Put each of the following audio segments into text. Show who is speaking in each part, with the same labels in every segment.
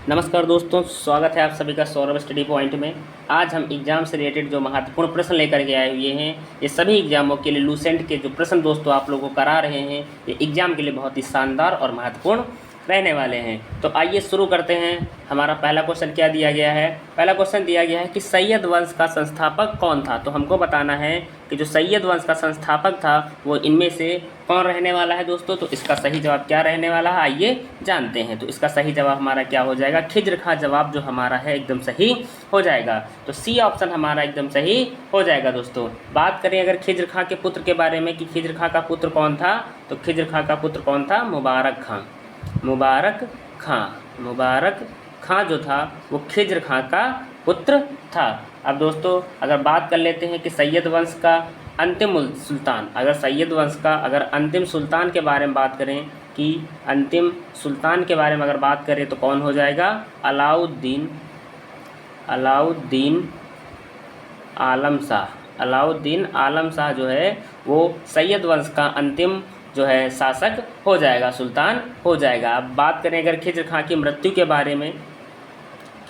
Speaker 1: नमस्कार दोस्तों, स्वागत है आप सभी का सौरभ स्टडी पॉइंट में। आज हम एग्ज़ाम से रिलेटेड जो महत्वपूर्ण प्रश्न लेकर के आए हुए हैं, ये सभी एग्जामों के लिए लूसेंट के जो प्रश्न दोस्तों आप लोगों को करा रहे हैं, ये एग्ज़ाम के लिए बहुत ही शानदार और महत्वपूर्ण रहने वाले हैं। तो आइए शुरू करते हैं। हमारा पहला क्वेश्चन क्या दिया गया है? पहला क्वेश्चन दिया गया है कि सैयद वंश का संस्थापक कौन था। तो हमको बताना है कि जो सैयद वंश का संस्थापक था वो इनमें से कौन रहने वाला है दोस्तों। तो इसका सही जवाब क्या रहने वाला है, आइए जानते हैं। तो इसका सही जवाब हमारा क्या हो जाएगा? खिज्र खां जवाब जो हमारा है एकदम सही हो जाएगा। तो सी ऑप्शन हमारा एकदम सही हो जाएगा दोस्तों। बात करें अगर खिज्र खां के पुत्र के बारे में कि खिज्र खां का पुत्र कौन था, तो खिज्र खां का पुत्र कौन था? मुबारक खां। मुबारक खां जो था वो खिज्र खां का पुत्र था। अब दोस्तों अगर बात कर लेते हैं कि सैयद वंश का अंतिम सुल्तान, अगर सैयद वंश का अगर अंतिम सुल्तान के बारे में बात करें कि अंतिम सुल्तान के बारे में अगर बात करें तो कौन हो जाएगा? अलाउद्दीन आलम शाह जो है वो सैयद वंश का अंतिम जो है शासक हो जाएगा, सुल्तान हो जाएगा। अब बात करें अगर खिज्र खां की मृत्यु के बारे में,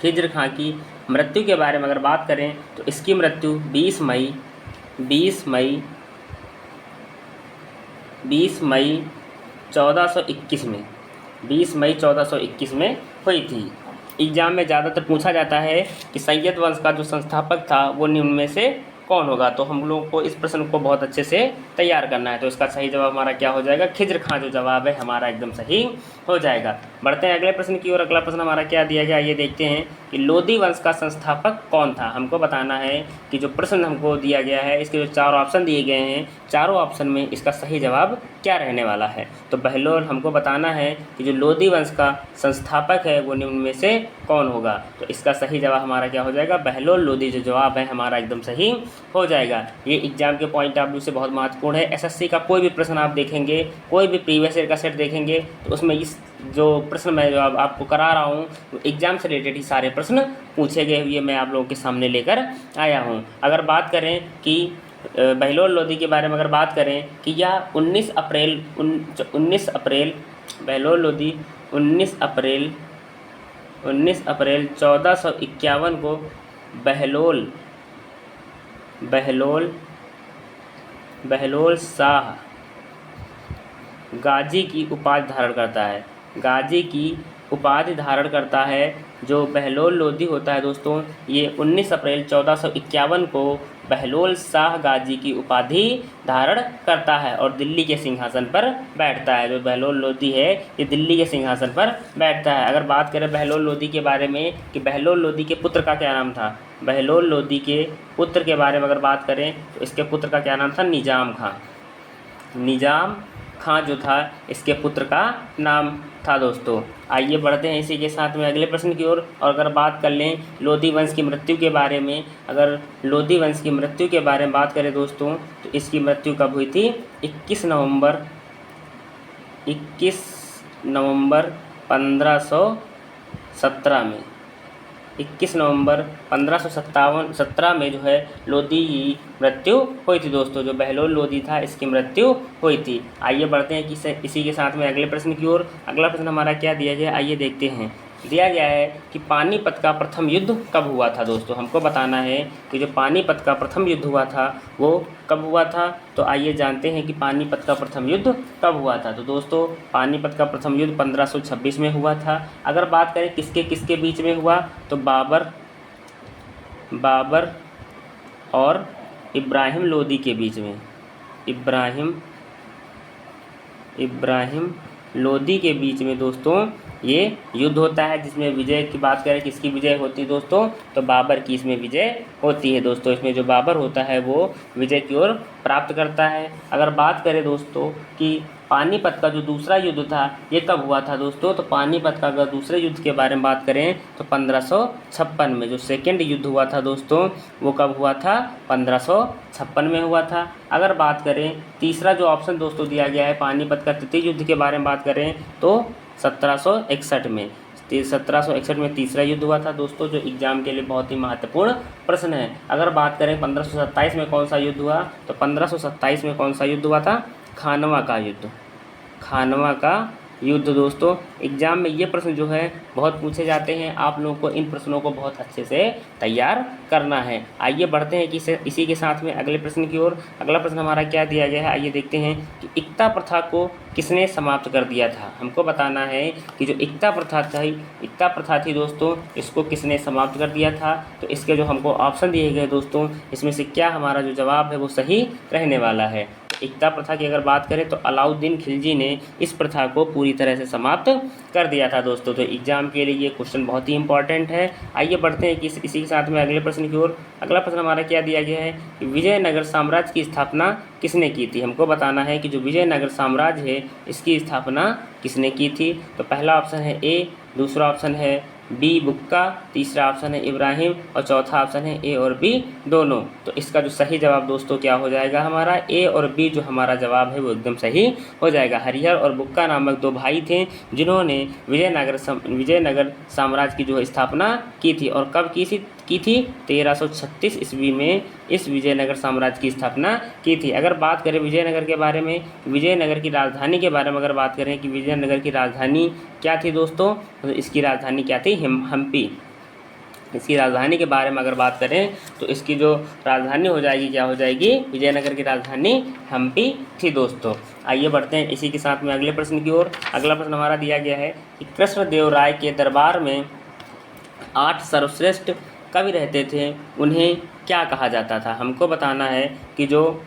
Speaker 1: खिज्र खां की मृत्यु के बारे में अगर बात करें तो इसकी मृत्यु 20 मई 1421 में 20 मई 1421 में हुई थी। एग्जाम में ज़्यादातर पूछा जाता है कि सैयद वंश का जो संस्थापक था वो निम्न में से कौन होगा। तो हम लोगों को इस प्रश्न को बहुत अच्छे से तैयार करना है। तो इसका सही जवाब हमारा क्या हो जाएगा? खिज्र खां जो जवाब है हमारा एकदम सही हो जाएगा। बढ़ते हैं अगले प्रश्न की ओर। अगला प्रश्न हमारा क्या दिया गया, ये देखते हैं कि लोधी वंश का संस्थापक कौन था। हमको बताना है कि जो प्रश्न हमको दिया गया है इसके जो 4 ऑप्शन दिए गए हैं, चारों ऑप्शन में इसका सही जवाब क्या रहने वाला है। तो बहलोल हमको बताना है कि जो लोधी वंश का संस्थापक है वो निम्न में से कौन होगा। तो इसका सही जवाब हमारा क्या हो जाएगा? बहलोल लोधी जो जवाब है हमारा एकदम सही हो जाएगा। ये एग्जाम के पॉइंट ऑफ व्यू से बहुत महत्वपूर्ण है। एसएससी का कोई भी प्रश्न आप देखेंगे, कोई भी प्रीवियस ईयर का सेट देखेंगे तो उसमें इस जो प्रश्न मैं जो आपको करा रहा हूँ तो एग्जाम से रिलेटेड ही सारे प्रश्न पूछे गए हुए मैं आप लोगों के सामने लेकर आया हूँ। अगर बात करें कि बहलोल लोधी के बारे में अगर बात करें कि यह 19 अप्रैल बहलोल लोधी 19 अप्रैल 1451 को बहलोल शाह गाजी की उपाधि धारण करता है। गाजी की उपाधि धारण करता है जो बहलोल लोधी होता है दोस्तों, ये 19 अप्रैल 1451 को बहलोल शाह गाजी की उपाधि धारण करता है और दिल्ली के सिंहासन पर बैठता है। जो बहलोल लोधी है ये दिल्ली के सिंहासन पर बैठता है। अगर बात करें बहलोल लोधी के बारे में कि बहलोल लोधी के पुत्र का क्या नाम था, बहलोल लोधी के पुत्र के बारे में अगर बात करें तो इसके पुत्र का क्या नाम था? निजाम खां जो था इसके पुत्र का नाम था दोस्तों। आइए बढ़ते हैं इसी के साथ में अगले प्रश्न की ओर। और अगर बात कर लें लोधी वंश की मृत्यु के बारे में, अगर लोधी वंश की मृत्यु के बारे में बात करें दोस्तों तो इसकी मृत्यु कब हुई थी? 21 नवंबर 1517 में। 21 नवंबर 1517 में जो है लोधी की मृत्यु हुई थी दोस्तों। जो बहलोल लोधी था इसकी मृत्यु हुई थी। आइए बढ़ते हैं कि इसी के साथ में अगले प्रश्न की ओर। अगला प्रश्न हमारा क्या दिया गया, आइए देखते हैं। दिया गया है कि पानीपत का प्रथम युद्ध कब हुआ था दोस्तों। हमको बताना है कि जो पानीपत का प्रथम युद्ध हुआ था वो कब हुआ था। तो आइए जानते हैं कि पानीपत का प्रथम युद्ध कब हुआ था। तो दोस्तों पानीपत का प्रथम युद्ध 1526 में हुआ था। अगर बात करें किसके किसके बीच में हुआ तो बाबर और इब्राहिम लोदी के बीच में। इब्राहिम लोदी के बीच में दोस्तों ये युद्ध होता है, जिसमें विजय की बात करें किसकी विजय होती है दोस्तों, तो बाबर की इसमें विजय होती है दोस्तों। इसमें जो बाबर होता है वो विजय की ओर प्राप्त करता है। अगर बात करें दोस्तों कि पानीपत का जो दूसरा युद्ध था ये कब हुआ था दोस्तों, तो पानीपत का अगर दूसरे युद्ध के बारे में बात करें तो 1556 में जो सेकेंड युद्ध हुआ था दोस्तों वो कब हुआ था? 1556 में हुआ था। अगर बात करें तीसरा जो ऑप्शन दोस्तों दिया गया है पानीपत का तृतीय युद्ध के बारे में बात करें तो 1761 में 1761 में तीसरा युद्ध हुआ था दोस्तों, जो एग्जाम के लिए बहुत ही महत्वपूर्ण प्रश्न है। अगर बात करें 1527 में कौन सा युद्ध हुआ, तो 1527 में कौन सा युद्ध हुआ था? खानवा का युद्ध दोस्तों। एग्जाम में ये प्रश्न जो है बहुत पूछे जाते हैं, आप लोगों को इन प्रश्नों को बहुत अच्छे से तैयार करना है। आइए बढ़ते हैं कि इसी के साथ में अगले प्रश्न की ओर। अगला प्रश्न हमारा क्या दिया गया है, आइए देखते हैं कि एकता प्रथा को किसने समाप्त कर दिया था। हमको बताना है कि जो एकता प्रथा थी दोस्तों, इसको किसने समाप्त कर दिया था। तो इसके जो हमको ऑप्शन दिए गए दोस्तों, इसमें से क्या हमारा जो जवाब है वो सही रहने वाला है। एकता प्रथा की अगर बात करें तो अलाउद्दीन खिलजी ने इस प्रथा को पूरी तरह से समाप्त कर दिया था दोस्तों। तो एग्जाम के लिए ये क्वेश्चन बहुत ही इंपॉर्टेंट है। आइए बढ़ते हैं कि इसी के साथ में अगले प्रश्न की ओर। अगला प्रश्न हमारा क्या दिया गया है कि विजयनगर साम्राज्य की स्थापना किसने की थी। हमको बताना है कि जो विजयनगर साम्राज्य है इसकी स्थापना किसने की थी। तो पहला ऑप्शन है ए, दूसरा ऑप्शन है बी बुक्का, तीसरा ऑप्शन है इब्राहिम और चौथा ऑप्शन है ए और बी दोनों। तो इसका जो सही जवाब दोस्तों क्या हो जाएगा, हमारा ए और बी जो हमारा जवाब है वो एकदम सही हो जाएगा। हरिहर और बुक्का नामक दो भाई थे जिन्होंने विजयनगर साम्राज्य की जो स्थापना की थी। और कब की थी 1336 ईस्वी में इस विजयनगर साम्राज्य की स्थापना की थी। अगर बात करें विजयनगर के बारे में, विजयनगर की राजधानी के बारे में अगर बात करें कि विजयनगर की राजधानी क्या थी दोस्तों, तो इसकी राजधानी क्या थी, हम्पी। इसकी राजधानी के बारे में अगर बात करें तो इसकी जो राजधानी हो जाएगी क्या हो जाएगी, विजयनगर की राजधानी हम्पी थी दोस्तों। आइए बढ़ते हैं इसी के साथ में अगले प्रश्न की ओर। अगला प्रश्न हमारा दिया गया है कि कृष्णदेव राय के दरबार में 8 सर्वश्रेष्ठ कवि रहते थे, उन्हें क्या कहा जाता था। हमको बताना है कि जो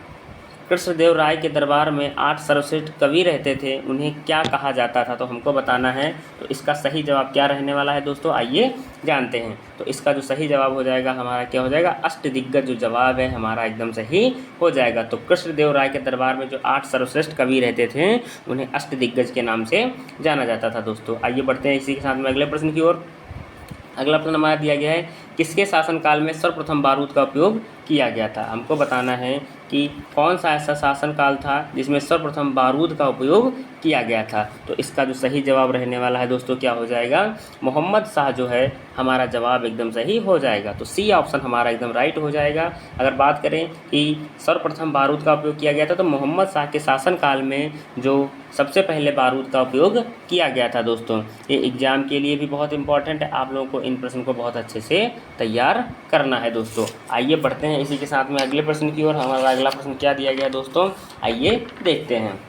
Speaker 1: कृष्णदेव राय के दरबार में 8 सर्वश्रेष्ठ कवि रहते थे उन्हें क्या कहा जाता था। तो हमको बताना है, तो इसका सही जवाब क्या रहने वाला है दोस्तों, आइए जानते हैं। तो इसका जो सही जवाब हो जाएगा हमारा क्या हो जाएगा, अष्टदिग्गज जो जवाब है हमारा एकदम सही हो जाएगा। तो कृष्णदेव राय के दरबार में जो 8 सर्वश्रेष्ठ कवि रहते थे उन्हें अष्टदिग्गज के नाम से जाना जाता था दोस्तों। आइए बढ़ते हैं इसी के साथ में अगले प्रश्न की ओर। अगला प्रश्न हमारा दिया गया है, किसके शासनकाल में सर्वप्रथम बारूद का उपयोग किया गया था। हमको बताना है कि कौन सा ऐसा शासनकाल था जिसमें सर्वप्रथम बारूद का उपयोग किया गया था। तो इसका जो सही जवाब रहने वाला है दोस्तों क्या हो जाएगा, मोहम्मद शाह जो है हमारा जवाब एकदम सही हो जाएगा। तो सी ऑप्शन हमारा एकदम राइट हो जाएगा। अगर बात करें कि सर्वप्रथम बारूद का उपयोग किया गया था तो मोहम्मद शाह के शासनकाल में जो सबसे पहले बारूद का उपयोग किया गया था दोस्तों। ये एग्ज़ाम के लिए भी बहुत इंपॉर्टेंट है, आप लोगों को इन प्रश्न को बहुत अच्छे से तैयार करना है दोस्तों। आइए बढ़ते हैं इसी के साथ में अगले प्रश्न की ओर। हमारा अगला प्रश्न क्या दिया गया है दोस्तों, आइए देखते हैं।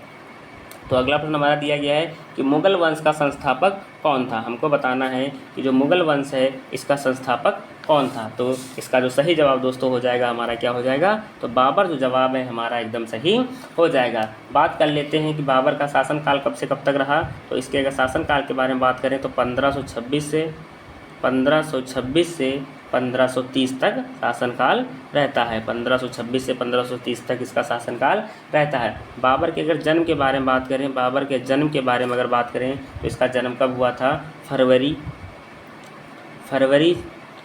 Speaker 1: तो अगला प्रश्न हमारा दिया गया है कि मुगल वंश का संस्थापक कौन था। हमको बताना है कि जो मुगल वंश है इसका संस्थापक कौन था। तो इसका जो सही जवाब दोस्तों हो जाएगा हमारा क्या हो जाएगा, तो बाबर जो जवाब है हमारा एकदम सही हो जाएगा। बात कर लेते हैं कि बाबर का शासनकाल कब से कब तक रहा। तो इसके अगर शासनकाल के बारे में बात करें तो 1526 से 1530 तक शासनकाल रहता है। 1526 से 1530 तक इसका शासनकाल रहता है। बाबर के अगर जन्म के बारे में बात करें, बाबर के जन्म के बारे में अगर बात करें तो इसका जन्म कब हुआ था, फरवरी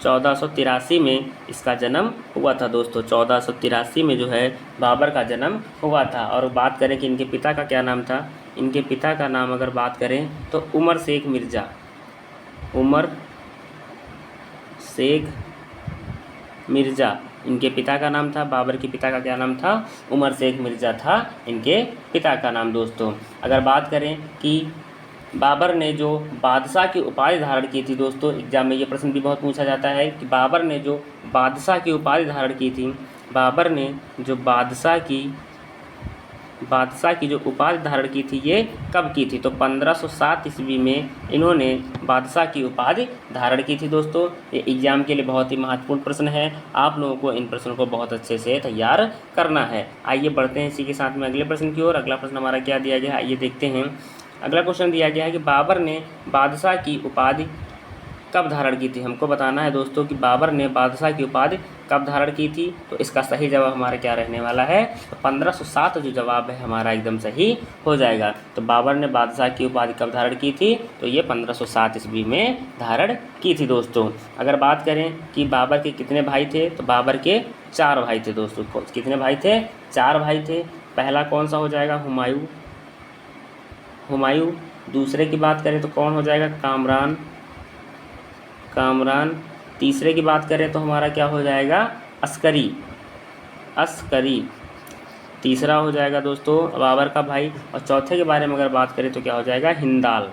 Speaker 1: 1483 में इसका जन्म हुआ था दोस्तों। 1483 में जो है बाबर का जन्म हुआ था। और बात करें कि इनके पिता का क्या नाम था, इनके पिता का नाम अगर बात करें तो उमर शेख मिर्ज़ा इनके पिता का नाम था। बाबर के पिता का क्या नाम था, उमर शेख मिर्ज़ा था इनके पिता का नाम दोस्तों। अगर बात करें कि बाबर ने जो बादशाह की उपाधि धारण की थी दोस्तों, एग्जाम में ये प्रश्न भी बहुत पूछा जाता है कि बाबर ने जो बादशाह की उपाधि धारण की थी, बाबर ने जो बादशाह की जो उपाधि धारण की थी ये कब की थी। तो 1507 ईस्वी में इन्होंने बादशाह की उपाधि धारण की थी दोस्तों। ये एग्जाम के लिए बहुत ही महत्वपूर्ण प्रश्न है, आप लोगों को इन प्रश्नों को बहुत अच्छे से तैयार करना है। आइए बढ़ते हैं इसी के साथ में अगले प्रश्न की ओर। अगला प्रश्न हमारा क्या दिया गया है, आइए देखते हैं। अगला क्वेश्चन दिया गया है कि बाबर ने बादशाह की उपाधि कब धारण की थी। हमको बताना है दोस्तों कि बाबर ने बादशाह की उपाधि कब धारण की थी। तो इसका सही जवाब हमारा क्या रहने वाला है, तो 1507 जो जवाब है हमारा एकदम सही हो जाएगा। तो बाबर ने बादशाह की उपाधि कब धारण की थी, तो ये 1507 ईस्वी में धारण की थी दोस्तों। अगर बात करें कि बाबर के कितने भाई थे, तो बाबर के 4 भाई थे दोस्तों। कितने भाई थे, 4 भाई थे। पहला कौन सा हो जाएगा, हुमायूं। दूसरे की बात करें तो कौन हो जाएगा, कामरान। तीसरे की बात करें तो हमारा क्या हो जाएगा, अस्करी। तीसरा हो जाएगा दोस्तों बाबर का भाई, और चौथे के बारे में अगर बात करें तो क्या हो जाएगा, हिंदाल।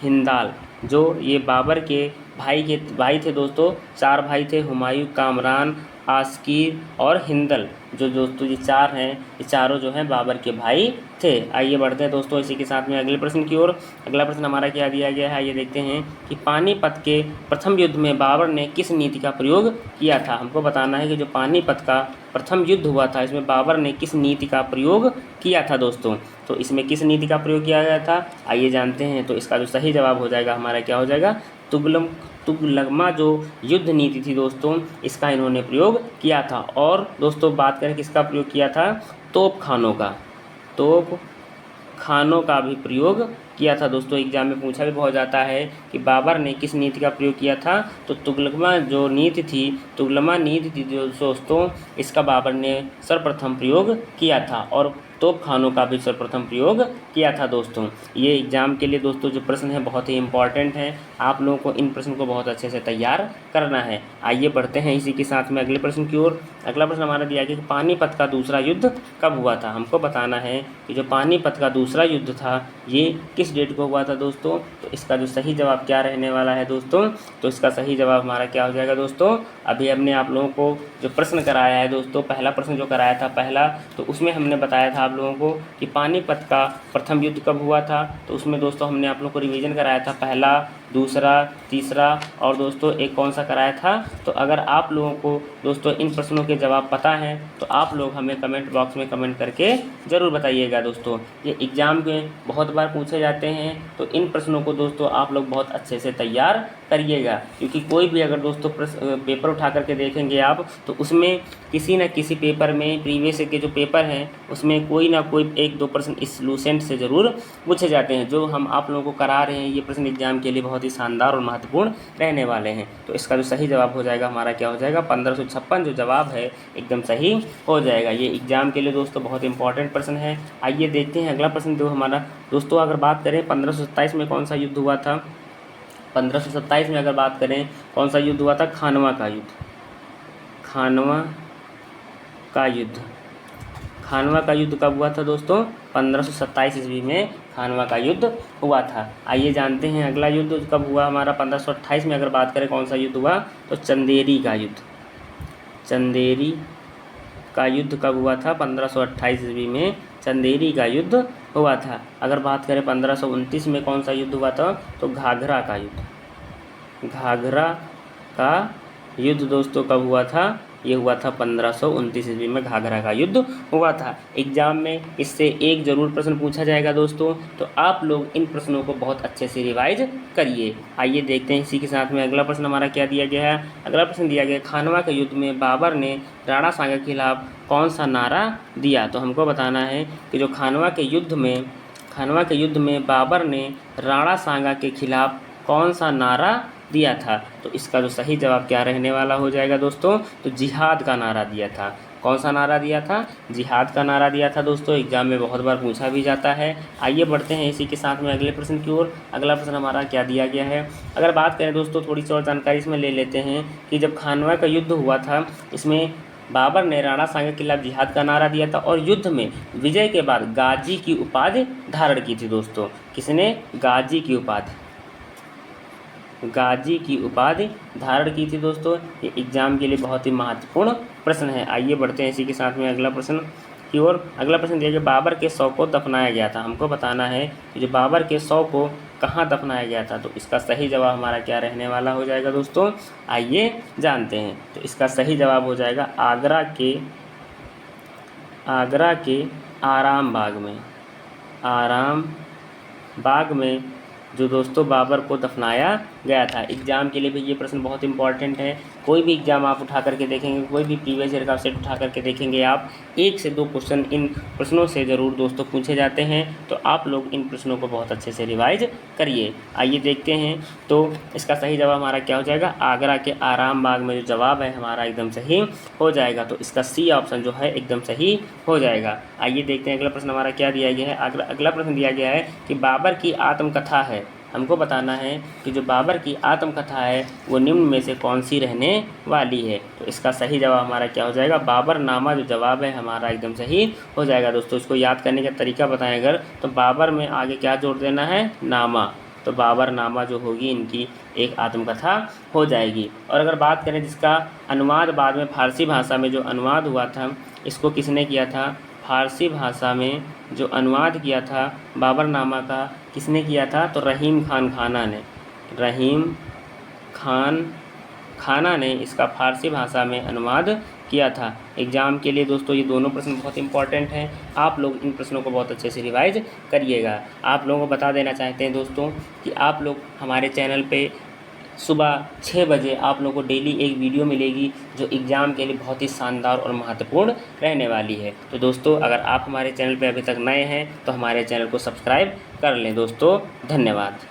Speaker 1: हिंदाल जो ये बाबर के भाई थे दोस्तों, 4 भाई थे, हुमायूं, कामरान, आस्कीर और हिंदल। जो दोस्तों ये 4 हैं, ये चारों जो हैं बाबर के भाई थे। आइए बढ़ते हैं दोस्तों इसी के साथ में अगले प्रश्न की ओर। अगला प्रश्न हमारा क्या दिया गया है, ये देखते हैं कि पानीपत के प्रथम युद्ध में बाबर ने किस नीति का प्रयोग किया था। हमको बताना है कि जो पानीपत का प्रथम युद्ध हुआ था, इसमें बाबर ने किस नीति का प्रयोग किया था दोस्तों। तो इसमें किस नीति का प्रयोग किया गया था, आइए जानते हैं। तो इसका जो सही जवाब हो जाएगा हमारा क्या हो जाएगा, तुगलमा जो युद्ध नीति थी दोस्तों, इसका इन्होंने प्रयोग किया था। और दोस्तों बात करें किसका प्रयोग किया था, तोप खानों का भी प्रयोग किया था दोस्तों। एग्जाम में पूछा भी बहुत जाता है कि बाबर ने किस नीति का प्रयोग किया था, तो तुगलमा नीति थी जो दोस्तों, इसका बाबर ने सर्वप्रथम प्रयोग किया था, और तोप खानों का भी सर्वप्रथम प्रयोग किया था दोस्तों। ये एग्ज़ाम के लिए दोस्तों जो प्रश्न है बहुत ही इंपॉर्टेंट है, आप लोगों को इन प्रश्न को बहुत अच्छे से तैयार करना है। आइए बढ़ते हैं इसी के साथ में अगले प्रश्न की ओर। अगला प्रश्न हमारा दिया गया कि पानीपत का दूसरा युद्ध कब हुआ था। हमको बताना है कि जो पानीपत का दूसरा युद्ध था ये किस डेट को हुआ था दोस्तों। तो इसका जो सही जवाब क्या रहने वाला है दोस्तों, तो इसका सही जवाब हमारा क्या हो जाएगा दोस्तों। अभी हमने आप लोगों को जो प्रश्न कराया है दोस्तों, पहला प्रश्न जो कराया था पहला, तो उसमें हमने बताया था आप लोगों को कि पानीपत का प्रथम युद्ध कब हुआ था। तो उसमें दोस्तों हमने आप लोगों को रिवीजन कराया था, पहला, दूसरा, तीसरा और दोस्तों एक कौन सा कराया था। तो अगर आप लोगों को दोस्तों इन प्रश्नों के जवाब पता हैं तो आप लोग हमें कमेंट बॉक्स में कमेंट करके ज़रूर बताइएगा दोस्तों। ये एग्ज़ाम में बहुत बार पूछे जाते हैं, तो इन प्रश्नों को दोस्तों आप लोग बहुत अच्छे से तैयार करिएगा, क्योंकि कोई भी अगर दोस्तों पेपर उठा करके देखेंगे आप, तो उसमें किसी न किसी पेपर में प्रीवियस के जो पेपर हैं उसमें कोई ना कोई 1-2 प्रश्न इस सॉल्यूशन से ज़रूर पूछे जाते हैं। जो हम आप लोगों को करा रहे हैं ये प्रश्न एग्जाम के लिए बहुत ही शानदार और महत्वपूर्ण रहने वाले हैं। तो इसका जो सही जवाब हो जाएगा हमारा क्या हो जाएगा, 1556 जो जवाब है एकदम सही हो जाएगा। ये एग्जाम के लिए दोस्तों बहुत इंपॉर्टेंट प्रश्न है। आइए देखते हैं अगला प्रश्न जो हमारा दोस्तों, अगर बात करें 1527 में कौन सा युद्ध हुआ था। 1527 में अगर बात करें कौन सा युद्ध हुआ था, खानवा का युद्ध। खानवा का युद्ध कब हुआ था दोस्तों, 1527 ईस्वी में खानवा का युद्ध हुआ था। आइए जानते हैं अगला युद्ध कब हुआ हमारा। 1528 में अगर बात करें कौन सा युद्ध हुआ, तो चंदेरी का युद्ध कब हुआ था, 1528 ईस्वी में चंदेरी का युद्ध हुआ था। अगर बात करें 1529 में कौन सा युद्ध हुआ था, तो घाघरा का युद्ध दोस्तों कब हुआ था, ये हुआ था 1529 ईस्वी में घाघरा का युद्ध हुआ था। एग्जाम में इससे एक ज़रूर प्रश्न पूछा जाएगा दोस्तों, तो आप लोग इन प्रश्नों को बहुत अच्छे से रिवाइज करिए। आइए देखते हैं इसी के साथ में अगला प्रश्न हमारा क्या दिया गया है। अगला प्रश्न दिया गया, खानवा के युद्ध में बाबर ने राणा सांगा के खिलाफ कौन सा नारा दिया। तो हमको बताना है कि जो खानवा के युद्ध में बाबर ने राणा सांगा के खिलाफ कौन सा नारा दिया था। तो इसका जो सही जवाब क्या रहने वाला हो जाएगा दोस्तों, तो जिहाद का नारा दिया था। कौन सा नारा दिया था, जिहाद का नारा दिया था दोस्तों। एग्जाम में बहुत बार पूछा भी जाता है। आइए बढ़ते हैं इसी के साथ में अगले प्रश्न की ओर। अगला प्रश्न हमारा क्या दिया गया है। अगर बात करें दोस्तों, थोड़ी सी और जानकारी इसमें ले लेते हैं कि जब खानवा का युद्ध हुआ था, इसमें बाबर ने राणा सांगा के खिलाफ जिहाद का नारा दिया था, और युद्ध में विजय के बाद गाजी की उपाधि धारण की थी दोस्तों। किसने, गाजी की उपाधि धारण की थी दोस्तों। ये एग्जाम के लिए बहुत ही महत्वपूर्ण प्रश्न है। आइए बढ़ते हैं इसी के साथ में अगला प्रश्न की ओर। अगला प्रश्न दिया गया, बाबर के शव को दफनाया गया था। हमको बताना है कि जो बाबर के शव को कहाँ दफनाया गया था। तो इसका सही जवाब हमारा क्या रहने वाला हो जाएगा दोस्तों, आइए जानते हैं। तो इसका सही जवाब हो जाएगा आगरा के आराम बाग में जो दोस्तों बाबर को दफनाया गया था। एग्जाम के लिए भी ये प्रश्न बहुत इंपॉर्टेंट है। कोई भी एग्जाम आप उठा करके देखेंगे, कोई भी प्रीवियस ईयर का सेट उठा करके देखेंगे आप, 1 से 2 क्वेश्चन इन प्रश्नों से ज़रूर दोस्तों पूछे जाते हैं। तो आप लोग इन प्रश्नों को बहुत अच्छे से रिवाइज करिए। आइए देखते हैं, तो इसका सही जवाब हमारा क्या हो जाएगा, आगरा के आराम बाग में जो जवाब है हमारा एकदम सही हो जाएगा। तो इसका सी ऑप्शन जो है एकदम सही हो जाएगा। आइए देखते हैं अगला प्रश्न हमारा क्या दिया गया है। अगला प्रश्न दिया गया है कि बाबर की आत्मकथा है हमको बताना है कि जो बाबर की आत्मकथा है वो निम्न में से कौन सी रहने वाली है। तो इसका सही जवाब हमारा क्या हो जाएगा, बाबरनामा जो जवाब है हमारा एकदम सही हो जाएगा। दोस्तों इसको याद करने का तरीका बताएं अगर, तो बाबर में आगे क्या जोड़ देना है, नामा, तो बाबरनामा जो होगी इनकी एक आत्मकथा हो जाएगी। और अगर बात करें जिसका अनुवाद बाद में फारसी भाषा में जो अनुवाद हुआ था, इसको किसने किया था, फारसी भाषा में जो अनुवाद किया था बाबरनामा का किसने किया था, तो रहीम खान खाना ने, रहीम खान खाना ने इसका फारसी भाषा में अनुवाद किया था। एग्ज़ाम के लिए दोस्तों ये दोनों प्रश्न बहुत इंपॉर्टेंट हैं, आप लोग इन प्रश्नों को बहुत अच्छे से रिवाइज करिएगा। आप लोगों को बता देना चाहते हैं दोस्तों कि आप लोग हमारे चैनल पे सुबह 6 बजे आप लोगों को डेली एक वीडियो मिलेगी जो एग्ज़ाम के लिए बहुत ही शानदार और महत्वपूर्ण रहने वाली है। तो दोस्तों अगर आप हमारे चैनल पे अभी तक नए हैं तो हमारे चैनल को सब्सक्राइब कर लें दोस्तों। धन्यवाद।